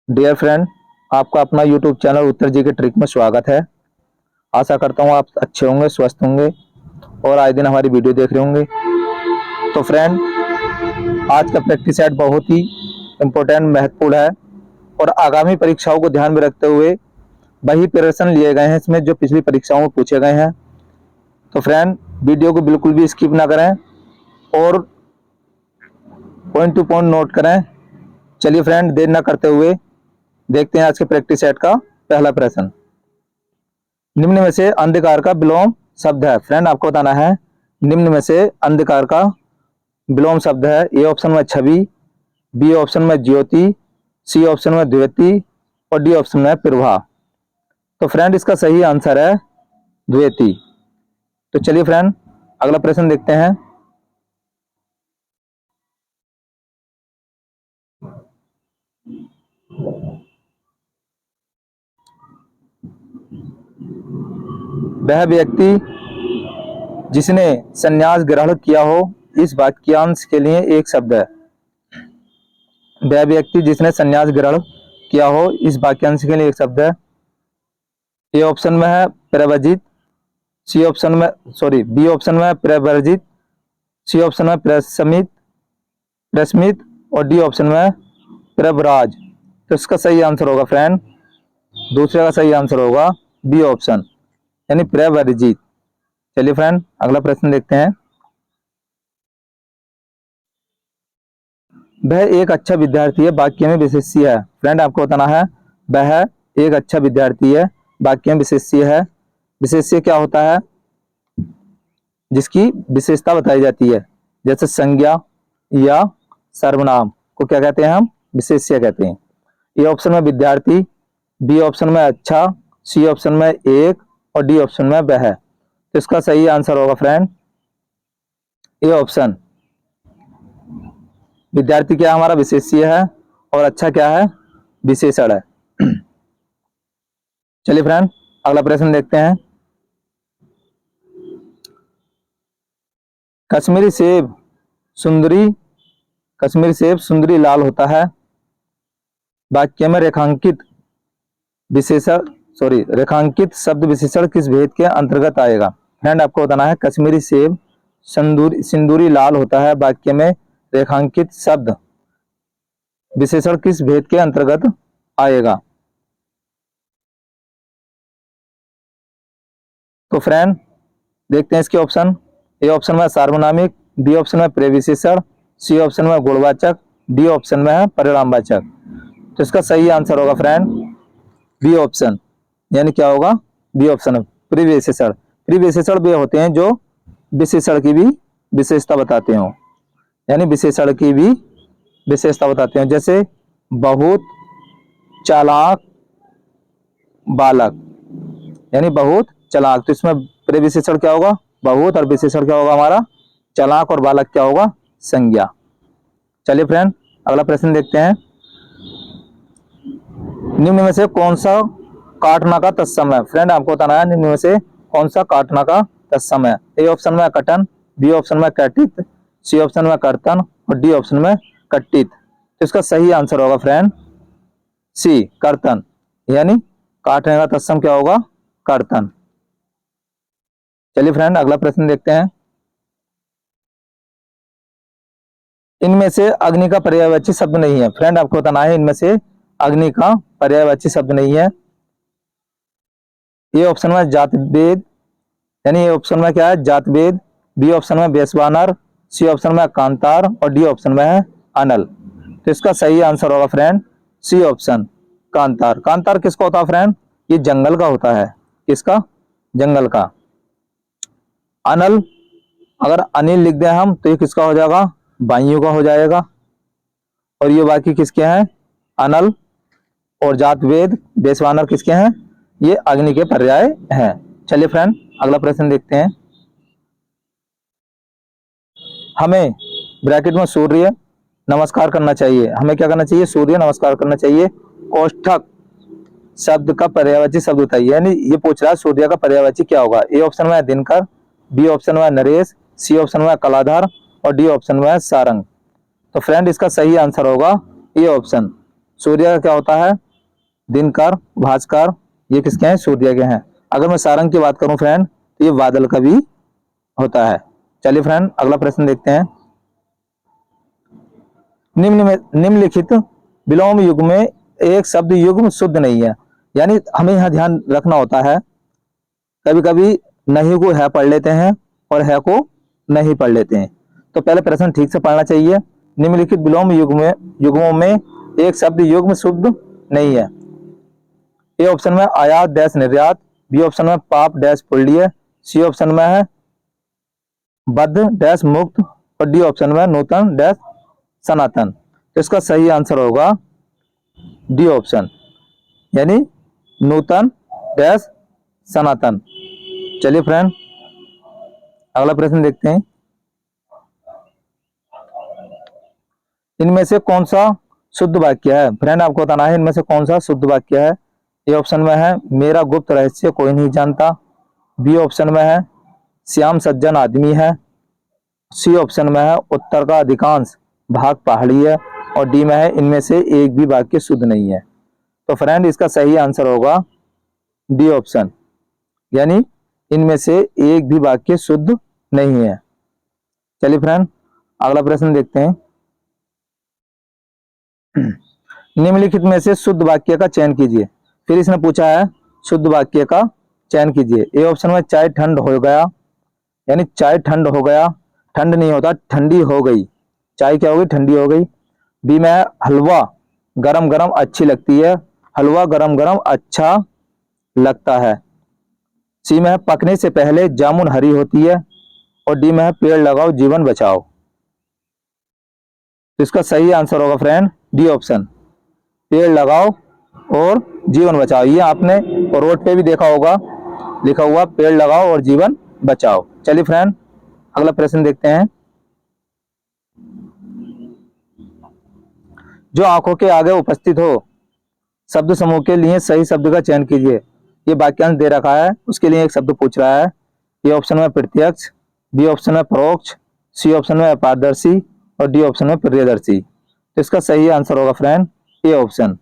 Dear friend, आपका अपना YouTube channel उत्तर जी के ट्रिक में स्वागत है। आशा करता हूँ आप अच्छे होंगे, स्वस्थ होंगे और आए दिन हमारी वीडियो देख रहे होंगे। तो फ्रेंड, आज का प्रैक्टिस सेट बहुत ही इम्पोर्टेंट, महत्वपूर्ण है और आगामी परीक्षाओं को ध्यान में रखते हुए वही प्रश्न लिए गए हैं इसमें जो पिछली परीक्षाओं में पूछे गए हैं। तो फ्रेंड, वीडियो को बिल्कुल भी स्किप ना करें और पॉइंट टू पॉइंट नोट करें। चलिए फ्रेंड, देर ना करते हुए देखते हैं आज के प्रैक्टिस सेट का पहला प्रश्न। निम्न में से अंधकार का विलोम शब्द है। फ्रेंड, आपको बताना है निम्न में से अंधकार का विलोम शब्द है। ए ऑप्शन में छवि, बी ऑप्शन में ज्योति, सी ऑप्शन में द्वितीय और डी ऑप्शन में प्रभा। तो फ्रेंड, इसका सही आंसर है द्वितीय। तो चलिए फ्रेंड, अगला प्रश्न देखते हैं। वह व्यक्ति जिसने संन्यास ग्रहण किया हो, इस वाक्यांश के लिए एक शब्द है। वह व्यक्ति जिसने संन्यास ग्रहण किया हो, इस वाक्यांश के लिए एक शब्द है। ए ऑप्शन में है प्रव्रजित, सी ऑप्शन में बी ऑप्शन में प्रव्रजित, सी ऑप्शन में प्रस्मित और डी ऑप्शन में प्रभराज। तो इसका सही आंसर होगा फ्रेंड, दूसरे का सही आंसर होगा बी ऑप्शन, यानी प्रव्रजित। चलिए फ्रेंड, अगला प्रश्न देखते हैं। वह एक अच्छा विद्यार्थी है, वाक्य में विशेष्य है। फ्रेंड, आपको बताना है वह एक अच्छा विद्यार्थी है, वाक्य में विशेष्य है। विशेष्य क्या होता है? जिसकी विशेषता बताई जाती है, जैसे संज्ञा या सर्वनाम को क्या कहते हैं हम? विशेष्य कहते हैं। ए ऑप्शन में विद्यार्थी, बी ऑप्शन में अच्छा, सी ऑप्शन में एक और डी ऑप्शन में वह। तो इसका सही आंसर होगा फ्रेंड ए ऑप्शन। विद्यार्थी क्या हमारा विशेष्य है और अच्छा क्या है? विशेषण है। चलिए फ्रेंड, अगला प्रश्न देखते हैं। कश्मीरी सेब सुंदरी लाल होता है, वाक्य में रेखांकित शब्द विशेषण किस भेद के अंतर्गत आएगा? फ्रेंड, आपको बताना है कश्मीरी सेब सिंदूरी लाल होता है, वाक्य में रेखांकित शब्द विशेषण किस भेद के अंतर्गत आएगा? तो फ्रेंड, देखते हैं इसके ऑप्शन। ए ऑप्शन में सार्वनामिक, बी ऑप्शन में प्रविशेषण, सी ऑप्शन में गुणवाचक, डी ऑप्शन में है परिणामवाचक। तो इसका सही आंसर होगा फ्रेंड बी ऑप्शन, यानी क्या होगा? B option, प्रविशेषण। प्रविशेषण वे होते हैं जो विशेषण की भी विशेषता बताते हो, यानी विशेषण की भी विशेषता बताते हैं। जैसे बहुत चालाक बालक, यानी बहुत चालाक। तो इसमें प्रविशेषण क्या होगा? बहुत, और विशेषण क्या होगा हमारा? चालाक, और बालक क्या होगा? संज्ञा। चलिए फ्रेंड, अगला प्रश्न देखते हैं। निम्न में से कौन सा काटना का तत्सम है? फ्रेंड, आपको बताना है निम्न में से कौन सा काटना का तत्सम है। ए ऑप्शन में कटन, बी ऑप्शन में कटित, सी ऑप्शन में कर्तन और डी ऑप्शन में कट्टित। तो इसका सही आंसर होगा फ्रेंड सी, कर्तन, यानी काटने का तत्सम क्या होगा? कर्तन। चलिए फ्रेंड, अगला प्रश्न देखते हैं। इनमें से अग्नि का पर्यायवाची शब्द नहीं है। फ्रेंड, आपको बताना है इनमें से अग्नि का पर्यायवाची शब्द नहीं है। ये ऑप्शन में जातवेद, यानी ये ऑप्शन में क्या है? जातवेद, बी ऑप्शन में वैश्वानर, सी ऑप्शन में कांतार और डी ऑप्शन में है अनल। तो इसका सही आंसर होगा फ्रेंड सी ऑप्शन, कांतार। कांतार किसका होता है फ्रेंड? ये जंगल का होता है। किसका? जंगल का। अनल, अगर अनिल लिख दें हम तो ये किसका हो जाएगा? वायु का हो जाएगा। और ये बाकी किसके हैं? अनल और जातवेद, वैश्वानर किसके हैं? ये अग्नि के पर्याय हैं। चलिए फ्रेंड, अगला प्रश्न देखते हैं। हमें ब्रैकेट में सूर्य नमस्कार करना चाहिए। हमें क्या करना चाहिए? सूर्य नमस्कार करना चाहिए। कोष्ठक शब्द का पर्यायवाची शब्द बताइए, यानी ये पूछ रहा है सूर्य का पर्यायवाची क्या होगा। ए ऑप्शन में दिनकर, बी ऑप्शन में नरेश, सी ऑप्शन में कलाधर और डी ऑप्शन में सारंग। तो फ्रेंड, इसका सही आंसर होगा ए ऑप्शन, सूर्य का क्या होता है? दिनकर, भास्कर, ये किसके हैं? सूर्य के हैं। अगर मैं सारंग की बात करूं फ्रेंड, तो ये बादल का भी होता है। चलिए फ्रेंड, अगला प्रश्न देखते हैं। निम्नलिखित विलोम युग में एक शब्द युग्म शुद्ध नहीं है। यानी हमें यहाँ ध्यान रखना होता है, कभी कभी नहीं को है पढ़ लेते हैं और है को नहीं पढ़ लेते हैं। तो पहले प्रश्न ठीक से पढ़ना चाहिए। निम्नलिखित विलोम युग्मों में एक शब्द युग्म शुद्ध नहीं है। ए ऑप्शन में आयात डैश निर्यात, बी ऑप्शन में पाप डैश पुण्य, सी ऑप्शन में है बद्ध डैश मुक्त और डी ऑप्शन में नूतन डैश सनातन। तो इसका सही आंसर होगा डी ऑप्शन, यानी नूतन डैश सनातन। चलिए फ्रेंड, अगला प्रश्न देखते हैं। इनमें से कौन सा शुद्ध वाक्य है? फ्रेंड आपको बताना है इनमें से कौन सा शुद्ध वाक्य है। ए ऑप्शन में है मेरा गुप्त रहस्य कोई नहीं जानता, बी ऑप्शन में है श्याम सज्जन आदमी है, सी ऑप्शन में है उत्तर का अधिकांश भाग पहाड़ी है और डी में है इनमें से एक भी वाक्य शुद्ध नहीं है। तो फ्रेंड इसका सही आंसर होगा डी ऑप्शन, यानी इनमें से एक भी वाक्य शुद्ध नहीं है। चलिए फ्रेंड, अगला प्रश्न देखते हैं। निम्नलिखित में से शुद्ध वाक्य का चयन कीजिए। फिर इसने पूछा है शुद्ध वाक्य का चयन कीजिए। ए ऑप्शन में चाय ठंड हो गया, यानी चाय ठंड हो गया, ठंड नहीं होता ठंडी हो गई, चाय क्या हो गई? ठंडी हो गई। बी में है हलवा गरम गरम अच्छी लगती है, हलवा गरम गरम अच्छा लगता है। सी में है पकने से पहले जामुन हरी होती है और डी में है पेड़ लगाओ जीवन बचाओ। तो इसका सही आंसर होगा फ्रेंड डी ऑप्शन, पेड़ लगाओ और जीवन बचाओ। ये आपने रोड पे भी देखा होगा लिखा हुआ पेड़ लगाओ और जीवन बचाओ। चलिए फ्रेंड, अगला प्रश्न देखते हैं। जो आंखों के आगे उपस्थित हो शब्द समूह के लिए सही शब्द का चयन कीजिए। ये वाक्यांश दे रखा है, उसके लिए एक शब्द पूछ रहा है। ए ऑप्शन में प्रत्यक्ष, बी ऑप्शन में परोक्ष, सी ऑप्शन में अपारदर्शी और डी ऑप्शन में प्रियदर्शी। तो इसका सही आंसर होगा फ्रेंड ए ऑप्शन,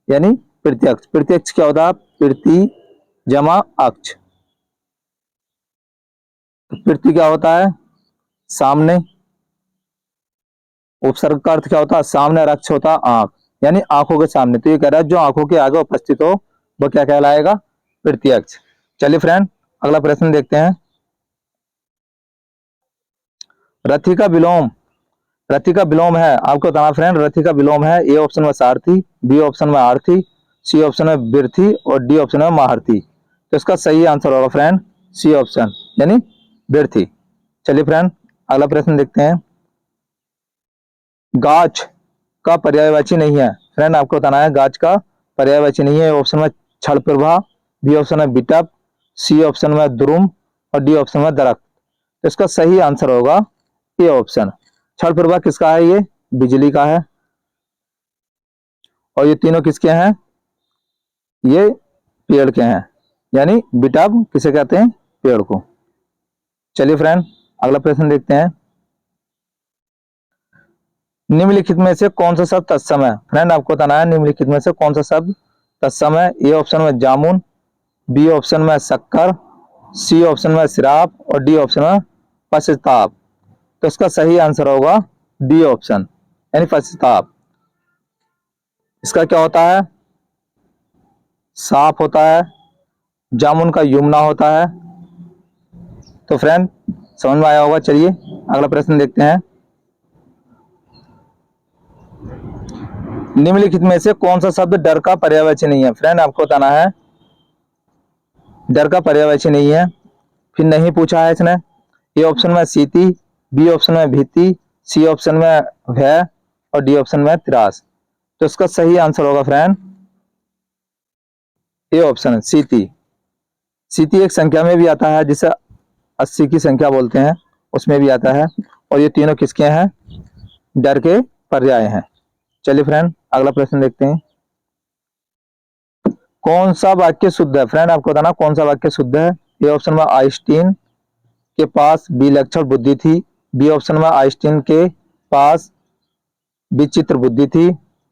यानी प्रत्यक्ष। प्रत्यक्ष क्या होता है? प्रति जमा अक्ष। प्रति क्या होता है? सामने। उपसर्ग का अर्थ क्या होता है? सामने। और अक्ष होता है आंख, यानी आंखों के सामने। तो ये कह रहा है जो आंखों के आगे उपस्थित हो वो क्या कहलाएगा? प्रत्यक्ष। चलिए फ्रेंड, अगला प्रश्न देखते हैं। रथी का विलोम, रथी का विलोम है आपको बताना फ्रेंड। रथी का विलोम है ए ऑप्शन में सारथी, बी ऑप्शन में आरथी, सी ऑप्शन में बिरथी और डी ऑप्शन में महारथी। तो इसका सही आंसर होगा फ्रेंड सी ऑप्शन, यानी बिरथी। चलिए फ्रेंड, अगला प्रश्न देखते हैं। गाछ का पर्यायवाची नहीं है। फ्रेंड आपको बताना है गाछ का पर्यायवाची नहीं है। ऑप्शन में छड़ प्रभा, बी ऑप्शन में बिटप, सी ऑप्शन में द्रुम और डी ऑप्शन में दरख्त। तो इसका सही आंसर होगा ए ऑप्शन। छड़ प्रभा किसका है? ये बिजली का है। और ये तीनों किसके हैं? ये पेड़ के हैं, यानी बिटप किसे कहते हैं? पेड़ को। चलिए फ्रेंड, अगला प्रश्न देखते हैं। निम्नलिखित में से कौन सा शब्द तत्सम है? फ्रेंड आपको बताना है निम्नलिखित में से कौन सा शब्द तत्सम है। ए ऑप्शन में जामुन, बी ऑप्शन में शक्कर, सी ऑप्शन में शराब और डी ऑप्शन में पश्चाताप। तो इसका सही आंसर होगा डी ऑप्शन, यानी पश्चाताप। इसका क्या होता है? साफ होता है, जामुन का युमना होता है। तो फ्रेंड समझ में आया होगा। चलिए अगला प्रश्न देखते हैं। निम्नलिखित में से कौन सा शब्द डर का पर्यायवाची नहीं है? फ्रेंड आपको बताना है डर का पर्यायवाची नहीं है। फिर नहीं पूछा है इसने। ए ऑप्शन में सीति, बी ऑप्शन में भीति, सी ऑप्शन में भय और डी ऑप्शन में त्रास। तो इसका सही आंसर होगा फ्रेंड ए ऑप्शन सीति। सीति एक संख्या में भी आता है जिसे 80 की संख्या बोलते हैं, उसमें भी आता है। और ये तीनों किसके हैं? डर के पर्याय हैं। चलिए फ्रेंड, अगला प्रश्न देखते हैं। कौन सा वाक्य शुद्ध है? फ्रेंड आपको बताना कौन सा वाक्य शुद्ध है। ए ऑप्शन में आइंस्टीन के पास विलक्षण बुद्धि थी, बी ऑप्शन में आइंस्टीन के पास विचित्र बुद्धि थी,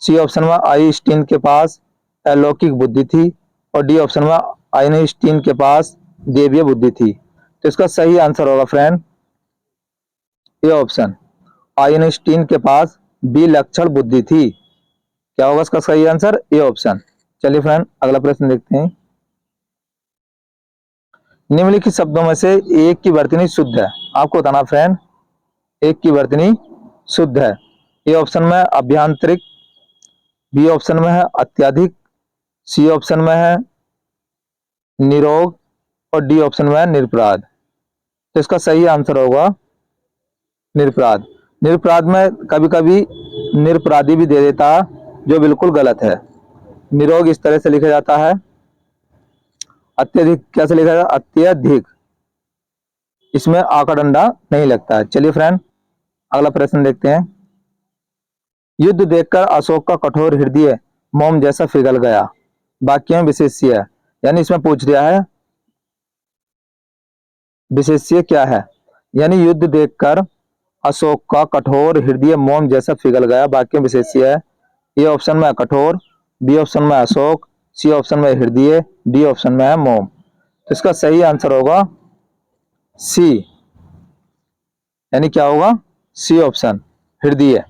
सी ऑप्शन में आइंस्टीन के पास अलौकिक बुद्धि थी। और डी ऑप्शन में आइंस्टीन के पास दैवीय बुद्धि थी। तो इसका सही आंसर होगा फ्रेंड ए ऑप्शन, आइंस्टीन के पास विलक्षण बुद्धि थी। क्या होगा इसका सही आंसर? A option. चलिए फ्रेंड अगला प्रश्न देखते हैं। निम्नलिखित शब्दों में से एक की वर्तनी शुद्ध है। आपको बताना फ्रेंड एक की वर्तनी शुद्ध है। ए ऑप्शन में अभ्यांतरिक, बी ऑप्शन में है अत्यधिक, सी ऑप्शन में है निरोग और डी ऑप्शन में है निरपराध। तो इसका सही आंसर होगा निरपराध। निरपराध में कभी कभी निरपराधी भी दे देता है, जो बिल्कुल गलत है। निरोग इस तरह से लिखा जाता है, अत्यधिक कैसे लिखा जाता है? अत्यधिक, इसमें आका डंडा नहीं लगता है। चलिए फ्रेंड अगला प्रश्न देखते हैं। युद्ध देखकर अशोक का कठोर हृदय मोम जैसा पिघल गया। वाक्य में विशेष्य है, यानी इसमें पूछ दिया है विशेष्य क्या है। यानी युद्ध देखकर अशोक का कठोर हृदय मोम जैसा पिघल गया। वाक्य में विशेष्य है। ए ऑप्शन में कठोर, बी ऑप्शन में अशोक, सी ऑप्शन में हृदय, डी ऑप्शन में है मोम। तो इसका सही आंसर होगा सी, यानी क्या होगा? सी ऑप्शन, हृदय।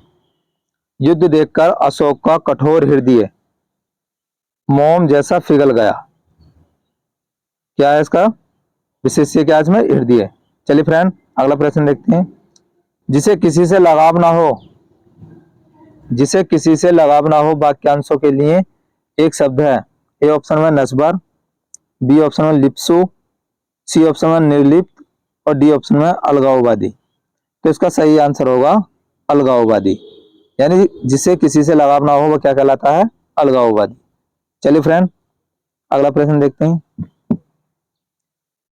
युद्ध देखकर अशोक का कठोर हृदय मोम जैसा पिघल गया। क्या है इसका विशेष्य? क्या है इसमें? हृदय। चलिए फ्रेंड अगला प्रश्न देखते हैं। जिसे किसी से लगाव ना हो, जिसे किसी से लगाव ना हो वाक्यांशों के लिए एक शब्द है। ए ऑप्शन में नस्बर, बी ऑप्शन में लिप्सु, सी ऑप्शन में निर्लिप्त और डी ऑप्शन में अलगाववादी। तो इसका सही आंसर होगा अलगाववादी। यानी जिसे किसी से लगाव ना हो वो क्या कहलाता है? अलगाववादी। चलिए फ्रेंड अगला प्रश्न देखते हैं।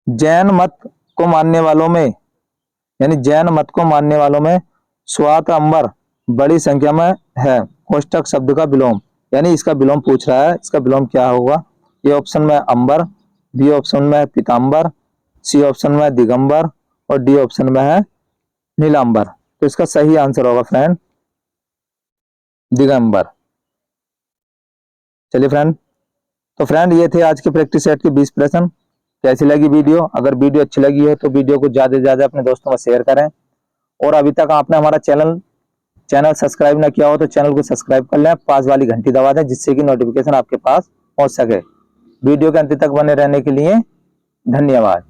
जैन मत को मानने वालों में, यानी जैन मत को मानने वालों में श्वेतांबर बड़ी संख्या में है। कोष्टक शब्द का विलोम, यानी इसका विलोम पूछ रहा है। इसका विलोम क्या होगा? ए ऑप्शन में अंबर, बी ऑप्शन में पीतांबर, सी ऑप्शन में दिगंबर और डी ऑप्शन में है नीलांबर। तो इसका सही आंसर होगा फ्रेंड दिगंबर। चलिए फ्रेंड, तो फ्रेंड ये थे आज के प्रैक्टिस सेट के 20 प्रश्न। कैसी लगी वीडियो? अगर वीडियो अच्छी लगी हो तो वीडियो को ज्यादा से ज्यादा अपने दोस्तों में शेयर करें। और अभी तक आपने हमारा चैनल सब्सक्राइब ना किया हो तो चैनल को सब्सक्राइब कर लें, पास वाली घंटी दबा दें, जिससे कि नोटिफिकेशन आपके पास पहुंच सके। वीडियो के अंत तक बने रहने के लिए धन्यवाद।